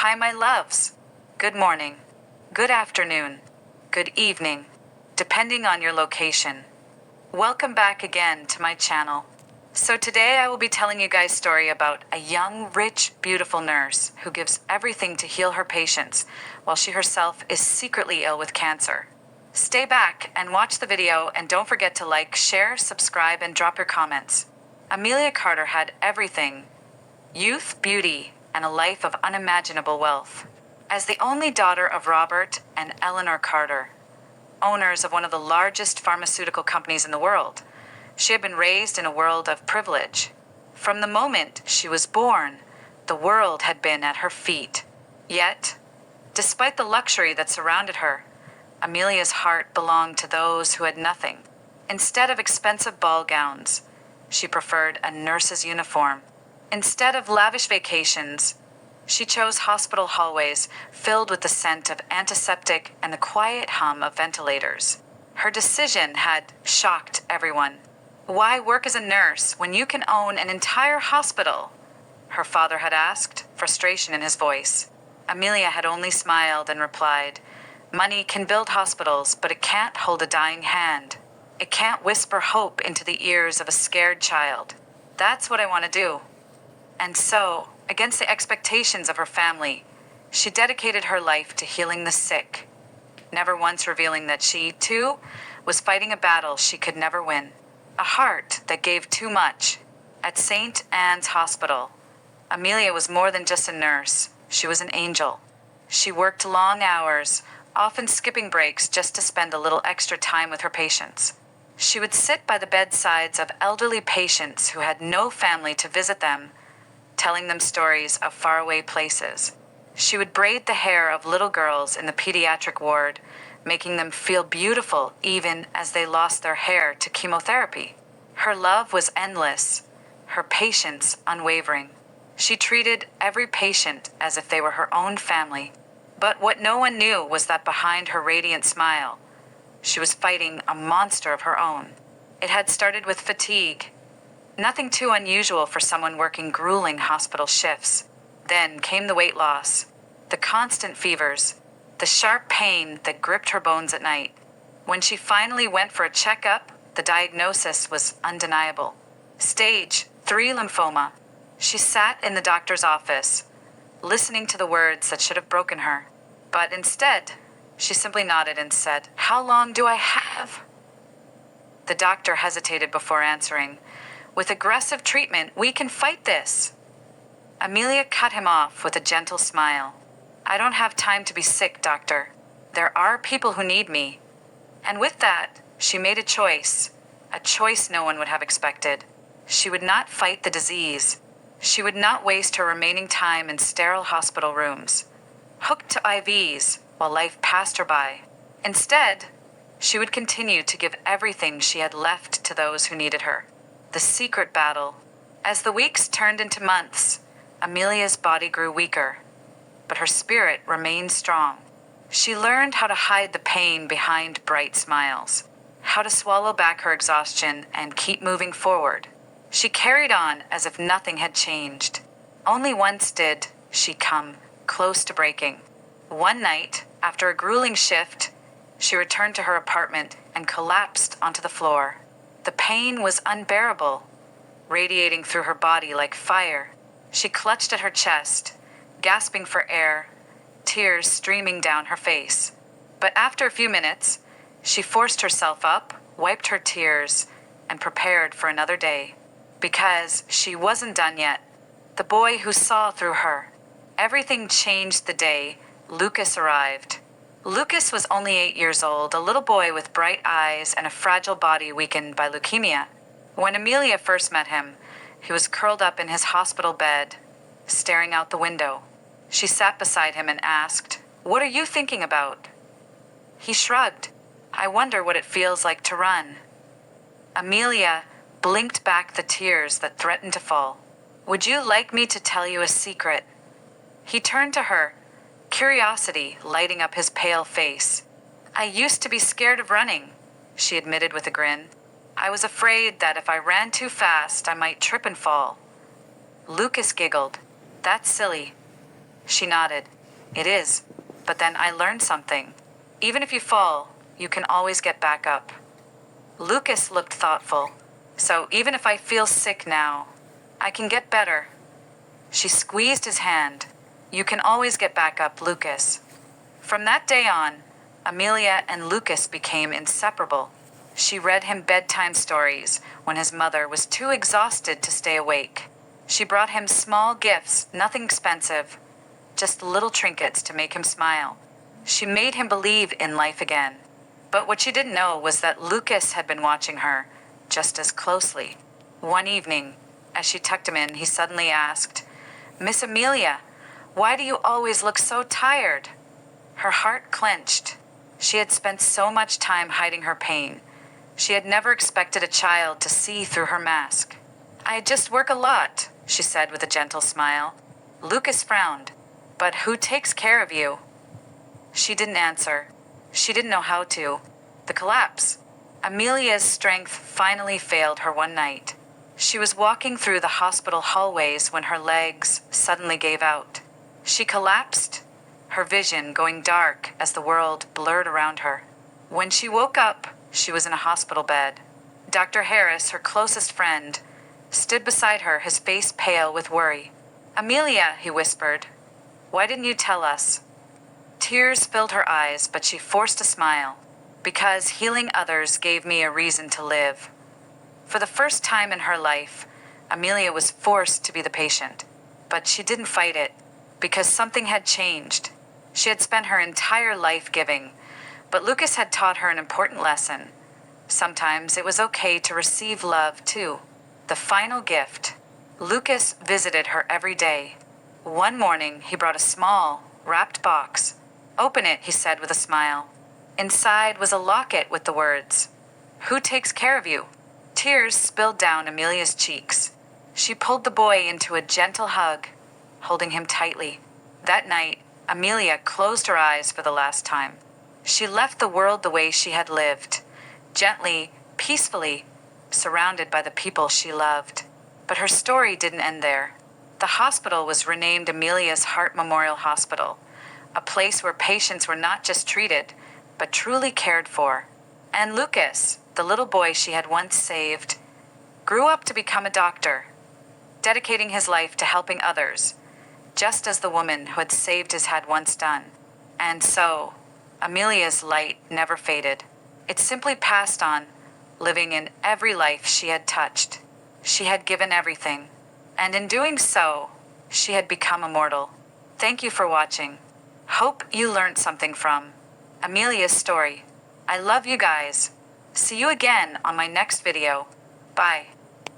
Hi, my loves. Good morning, good afternoon, good evening, depending on your location. Welcome back again to my channel. So today I will be telling you guys a story about a young, rich, beautiful nurse who gives everything to heal her patients while she herself is secretly ill with cancer. Stay back and watch the video, and don't forget to like, share, subscribe, and drop your comments. Amelia Carter had everything: youth, beauty, and a life of unimaginable wealth. As the only daughter of Robert and Eleanor Carter, owners of one of the largest pharmaceutical companies in the world, she had been raised in a world of privilege. From the moment she was born, the world had been at her feet. Yet, despite the luxury that surrounded her, Amelia's heart belonged to those who had nothing. Instead of expensive ball gowns, she preferred a nurse's uniform. Instead of lavish vacations, she chose hospital hallways filled with the scent of antiseptic and the quiet hum of ventilators. Her decision had shocked everyone. Why work as a nurse when you can own an entire hospital? Her father had asked, frustration in his voice. Amelia had only smiled and replied, "Money can build hospitals, but it can't hold a dying hand. It can't whisper hope into the ears of a scared child. That's what I want to do." And so, against the expectations of her family, she dedicated her life to healing the sick, never once revealing that she, too, was fighting a battle she could never win. A heart that gave too much. At St. Anne's Hospital, Amelia was more than just a nurse. She was an angel. She worked long hours, often skipping breaks just to spend a little extra time with her patients. She would sit by the bedsides of elderly patients who had no family to visit them, telling them stories of faraway places. She would braid the hair of little girls in the pediatric ward, making them feel beautiful even as they lost their hair to chemotherapy. Her love was endless, her patience unwavering. She treated every patient as if they were her own family. But what no one knew was that behind her radiant smile, she was fighting a monster of her own. It had started with fatigue, nothing too unusual for someone working grueling hospital shifts. Then came the weight loss, the constant fevers, the sharp pain that gripped her bones at night. When she finally went for a checkup, the diagnosis was undeniable. Stage 3 lymphoma. She sat in the doctor's office, listening to the words that should have broken her. But instead, she simply nodded and said, "How long do I have?" The doctor hesitated before answering, "With aggressive treatment, we can fight this." Amelia cut him off with a gentle smile. "I don't have time to be sick, doctor. There are people who need me." And with that, she made a choice no one would have expected. She would not fight the disease. She would not waste her remaining time in sterile hospital rooms, hooked to IVs while life passed her by. Instead, she would continue to give everything she had left to those who needed her. The secret battle. As the weeks turned into months, Amelia's body grew weaker, but her spirit remained strong. She learned how to hide the pain behind bright smiles, how to swallow back her exhaustion and keep moving forward. She carried on as if nothing had changed. Only once did she come close to breaking. One night, after a grueling shift, she returned to her apartment and collapsed onto the floor. The pain was unbearable, radiating through her body like fire. She clutched at her chest, gasping for air, tears streaming down her face. But after a few minutes, she forced herself up, wiped her tears, and prepared for another day. Because she wasn't done yet. The boy who saw through her. Everything changed the day Lucas arrived. Lucas was only 8 years old, a little boy with bright eyes and a fragile body weakened by leukemia. When Amelia first met him, he was curled up in his hospital bed, staring out the window. She sat beside him and asked, "What are you thinking about?" He shrugged. "I wonder what it feels like to run." Amelia blinked back the tears that threatened to fall. "Would you like me to tell you a secret?" He turned to her, curiosity lighting up his pale face. "I used to be scared of running," she admitted with a grin. "I was afraid that if I ran too fast, I might trip and fall." Lucas giggled. "That's silly. She nodded. It is. But then I learned something. Even if you fall, you can always get back up. Lucas looked thoughtful. So even if I feel sick now, I can get better. She squeezed his hand. You can always get back up, Lucas. From that day on, Amelia and Lucas became inseparable. She read him bedtime stories when his mother was too exhausted to stay awake. She brought him small gifts, nothing expensive, just little trinkets to make him smile. She made him believe in life again. But what she didn't know was that Lucas had been watching her just as closely. One evening, as she tucked him in, he suddenly asked, "Miss Amelia, why do you always look so tired?" Her heart clenched. She had spent so much time hiding her pain. She had never expected a child to see through her mask. "I just work a lot," she said with a gentle smile. Lucas frowned. "But who takes care of you?" She didn't answer. She didn't know how to. The collapse. Amelia's strength finally failed her one night. She was walking through the hospital hallways when her legs suddenly gave out. She collapsed, her vision going dark as the world blurred around her. When she woke up, she was in a hospital bed. Dr. Harris, her closest friend, stood beside her, his face pale with worry. "Amelia," he whispered, "why didn't you tell us?" Tears filled her eyes, but she forced a smile. "Because healing others gave me a reason to live." For the first time in her life, Amelia was forced to be the patient. But she didn't fight it, because something had changed. She had spent her entire life giving, but Lucas had taught her an important lesson. Sometimes it was okay to receive love, too. The final gift. Lucas visited her every day. One morning, he brought a small, wrapped box. "Open it," he said with a smile. Inside was a locket with the words, "Who takes care of you?" Tears spilled down Amelia's cheeks. She pulled the boy into a gentle hug, holding him tightly. That night, Amelia closed her eyes for the last time. She left the world the way she had lived, gently, peacefully, surrounded by the people she loved. But her story didn't end there. The hospital was renamed Amelia's Heart Memorial Hospital, a place where patients were not just treated, but truly cared for. And Lucas, the little boy she had once saved, grew up to become a doctor, dedicating his life to helping others, just as the woman who had saved his had once done. And so, Amelia's light never faded. It simply passed on, living in every life she had touched. She had given everything, and in doing so, she had become immortal. Thank you for watching. Hope you learned something from Amelia's story. I love you guys. See you again on my next video. Bye.